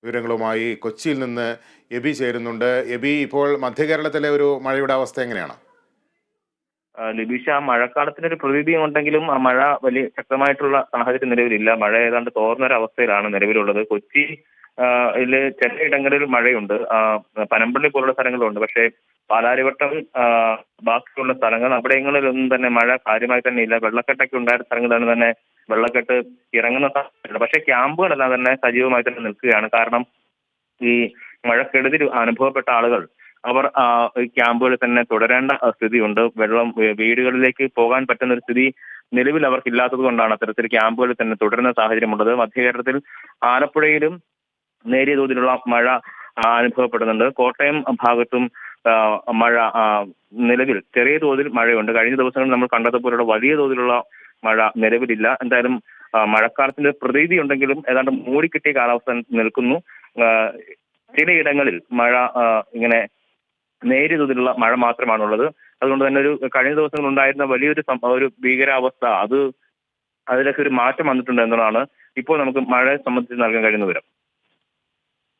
വിവരങ്ങളുമായി കൊച്ചിയിൽ നിന്ന് എബി ചേരുന്നുണ്ട്. എബി, ഇപ്പോൾ മധ്യകേരളത്തിലെ ഒരു മഴയുടെ അവസ്ഥ എങ്ങനെയാണ്? ലിബീഷ, മഴക്കാലത്തിന്റെ ഒരു പ്രതീതിയും ഉണ്ടെങ്കിലും ആ മഴ വലിയ ശക്തമായിട്ടുള്ള സാഹചര്യം നിലവിലില്ല. മഴ ഏതാണ്ട് തോർന്നൊരവസ്ഥയിലാണ് നിലവിലുള്ളത്. കൊച്ചി യില് ചിലയിടങ്ങളിൽ മഴയുണ്ട്. പനമ്പള്ളി പോലുള്ള സ്ഥലങ്ങളുണ്ട്. പക്ഷേ പാലാരിവട്ടം, ബാക്കിയുള്ള സ്ഥലങ്ങൾ അവിടെങ്ങളിലൊന്നും തന്നെ മഴ കാര്യമായി തന്നെ ഇല്ല. വെള്ളക്കെട്ടൊക്കെ ഉണ്ടായിരുന്ന സ്ഥലങ്ങളിലാണ് തന്നെ വെള്ളക്കെട്ട് ഇറങ്ങുന്ന സാഹചര്യമുണ്ട്. പക്ഷേ ക്യാമ്പുകളെല്ലാം തന്നെ സജീവമായി തന്നെ നിൽക്കുകയാണ്. കാരണം ഈ മഴക്കെടുതി അനുഭവപ്പെട്ട ആളുകൾ അവർ ഈ ക്യാമ്പുകളിൽ തന്നെ തുടരേണ്ട സ്ഥിതിയുണ്ട്. വെള്ളം വീടുകളിലേക്ക് പോകാൻ പറ്റുന്ന ഒരു സ്ഥിതി നിലവിൽ അവർക്കില്ലാത്തത് കൊണ്ടാണ് അത്തരത്തിൽ ക്യാമ്പുകളിൽ തന്നെ തുടരുന്ന സാഹചര്യമുള്ളത്. മധ്യകേരളത്തിൽ ആലപ്പുഴയിലും നേരിയ തോതിലുള്ള മഴ അനുഭവപ്പെടുന്നുണ്ട്. കോട്ടയം ഭാഗത്തും മഴ നിലവിൽ ചെറിയ തോതിൽ മഴയുണ്ട്. കഴിഞ്ഞ ദിവസങ്ങളിൽ നമ്മൾ കണ്ടതുപോലുള്ള വലിയ തോതിലുള്ള മഴ നിലവിലില്ല. എന്തായാലും മഴക്കാലത്തിന്റെ പ്രതീതി ഉണ്ടെങ്കിലും ഏതാണ്ട് മൂടിക്കിട്ടിയ കാലാവസ്ഥ നിൽക്കുന്നു. ചിലയിടങ്ങളിൽ മഴ ഇങ്ങനെ നേരിയ തോതിലുള്ള മഴ മാത്രമാണുള്ളത്. അതുകൊണ്ട് തന്നെ കഴിഞ്ഞ ദിവസങ്ങളിൽ ഉണ്ടായിരുന്ന വലിയൊരു ഒരു ഭീകരാവസ്ഥ അതിലൊക്കെ ഒരു മാറ്റം വന്നിട്ടുണ്ട് എന്നുള്ളതാണ് ഇപ്പോൾ നമുക്ക് മഴയെ സംബന്ധിച്ച് നൽകാൻ കഴിയുന്ന വിവരം.